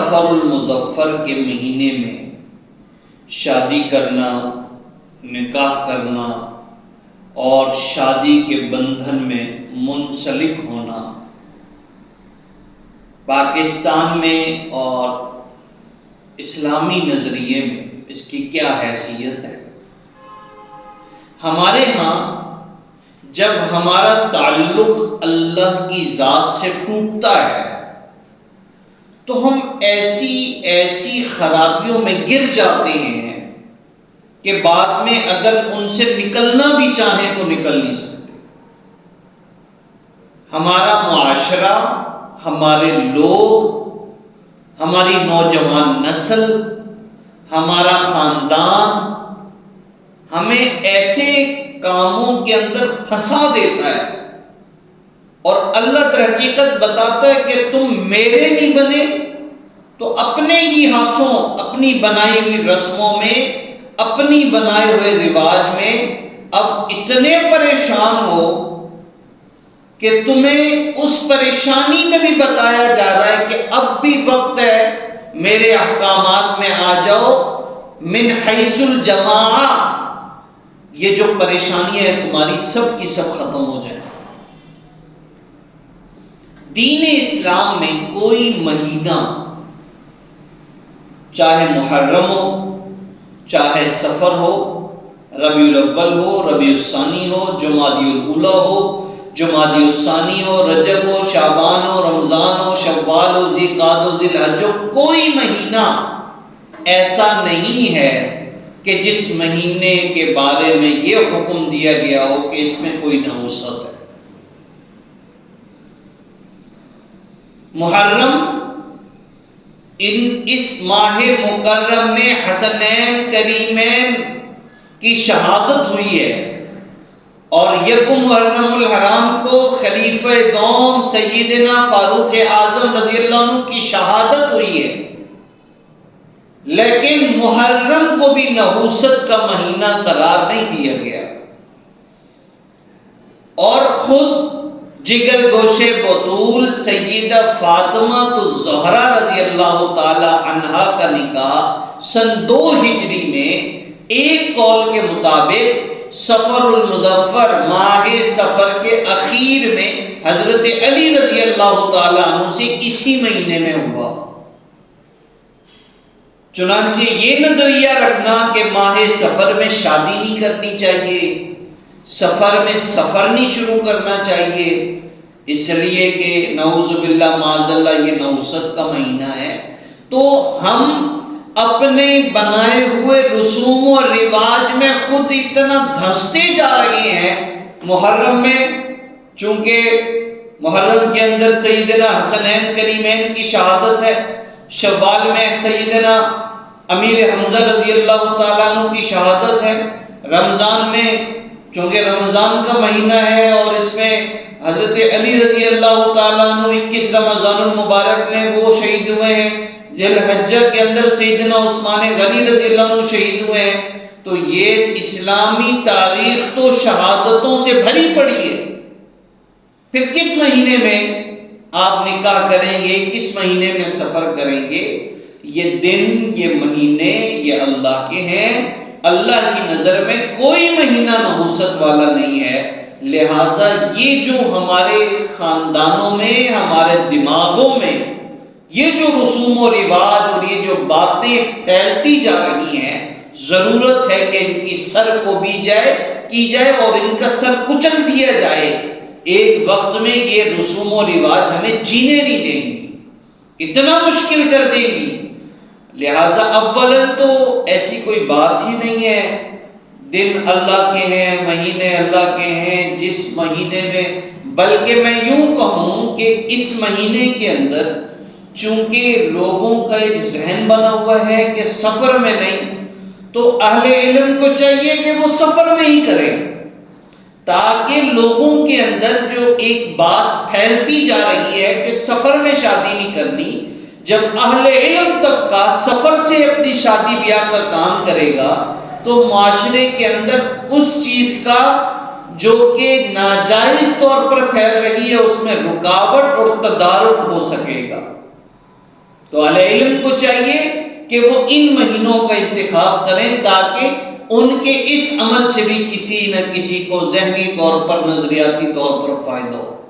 سفر المظفر کے مہینے میں شادی کرنا، نکاح کرنا اور شادی کے بندھن میں منسلک ہونا پاکستان میں اور اسلامی نظریے میں اس کی کیا حیثیت ہے؟ ہمارے ہاں جب ہمارا تعلق اللہ کی ذات سے ٹوٹتا ہے تو ہم ایسی خرابیوں میں گر جاتے ہیں کہ بعد میں اگر ان سے نکلنا بھی چاہیں تو نکل نہیں سکتے۔ ہمارا معاشرہ، ہمارے لوگ، ہماری نوجوان نسل، ہمارا خاندان ہمیں ایسے کاموں کے اندر پھنسا دیتا ہے، اور اللہ در حقیقت بتاتا ہے کہ تم میرے نہیں بنے تو اپنے ہی ہاتھوں اپنی بنائی ہوئی رسموں میں، اپنی بنائے ہوئے رواج میں اب اتنے پریشان ہو کہ تمہیں اس پریشانی میں بھی بتایا جا رہا ہے کہ اب بھی وقت ہے، میرے احکامات میں آ جاؤ، من حیث الجماع، یہ جو پریشانیاں ہیں تمہاری سب کی سب ختم ہو جائیں۔ دین اسلام میں کوئی مہینہ، چاہے محرم ہو، چاہے سفر ہو، ربیع الاول ہو، ربیع الثانی ہو، جمادی الاولی ہو، جمادی الثانی ہو، رجب ہو، شعبان ہو، رمضان ہو، شوال ہو، ذی القعدہ ہو، ذی الحجہ ہو، کوئی مہینہ ایسا نہیں ہے کہ جس مہینے کے بارے میں یہ حکم دیا گیا ہو کہ اس میں کوئی نحوست ہے۔ محرم، اس ماہ مکرم میں حسنین کریمین کی شہادت ہوئی ہے، اور یکم محرم الحرام کو خلیفہ دوم سیدنا فاروق اعظم رضی اللہ عنہ کی شہادت ہوئی ہے، لیکن محرم کو بھی نحوست کا مہینہ قرار نہیں دیا گیا، اور خود جگر گوشے بطول سیدہ فاطمہ الزہرا رضی اللہ تعالی عنہا کا نکاح سن 2 ہجری میں ایک قول کے مطابق سفر المظفر، ماہ سفر کے اخیر میں حضرت علی رضی اللہ تعالی عنہ سے اسی مہینے میں ہوا۔ چنانچہ یہ نظریہ رکھنا کہ ماہ سفر میں شادی نہیں کرنی چاہیے، سفر میں سفر نہیں شروع کرنا چاہیے، اس لیے کہ نعوذ باللہ معاذ اللہ یہ نحوست کا مہینہ ہے، تو ہم اپنے بنائے ہوئے رسوم و رواج میں خود اتنا دھنستے جا رہے ہیں۔ محرم میں چونکہ محرم کے اندر سیدنا حسنین کریمین کی شہادت ہے، شوال میں سیدنا امیر حمزہ رضی اللہ تعالیٰ عنہ کی شہادت ہے، رمضان میں چونکہ رمضان کا مہینہ ہے اور اس میں حضرت علی رضی اللہ تعالیٰ عنہ 21 رمضان المبارک میں وہ شہید ہوئے ہیں، ذی الحجہ کے اندر سیدنا عثمان غنی رضی اللہ عنہ شہید ہوئے ہیں، تو یہ اسلامی تاریخ تو شہادتوں سے بھری پڑی ہے۔ پھر کس مہینے میں آپ نکاح کریں گے، کس مہینے میں سفر کریں گے؟ یہ دن، یہ مہینے، یہ اللہ کے ہیں، اللہ کی نظر میں کوئی مہینہ نحوست والا نہیں ہے، لہٰذا یہ جو ہمارے خاندانوں میں، ہمارے دماغوں میں یہ جو رسوم و رواج اور یہ جو باتیں پھیلتی جا رہی ہیں، ضرورت ہے کہ ان کی سر کو بھی کی جائے اور ان کا سر کچل دیا جائے۔ ایک وقت میں یہ رسوم و رواج ہمیں جینے نہیں دیں گی، اتنا مشکل کر دیں گی، لہٰذا اولاً تو ایسی کوئی بات ہی نہیں ہے، دن اللہ کے ہیں، مہینے اللہ کے ہیں، جس مہینے میں، بلکہ میں یوں کہوں کہ اس مہینے کے اندر چونکہ لوگوں کا ایک ذہن بنا ہوا ہے کہ سفر میں نہیں، تو اہل علم کو چاہیے کہ وہ سفر میں ہی کریں، تاکہ لوگوں کے اندر جو ایک بات پھیلتی جا رہی ہے کہ سفر میں شادی نہیں کرنی، جب اہل علم طبقہ سفر سے اپنی شادی بیاہ کا کام کرے گا تو معاشرے کے اندر اس چیز کا جو کہ ناجائز طور پر پھیل رہی ہے اس میں رکاوٹ اور تدارک ہو سکے گا۔ تو اہل علم کو چاہیے کہ وہ ان مہینوں کا انتخاب کریں تاکہ ان کے اس عمل سے بھی کسی نہ کسی کو ذہنی طور پر، نظریاتی طور پر فائدہ ہو۔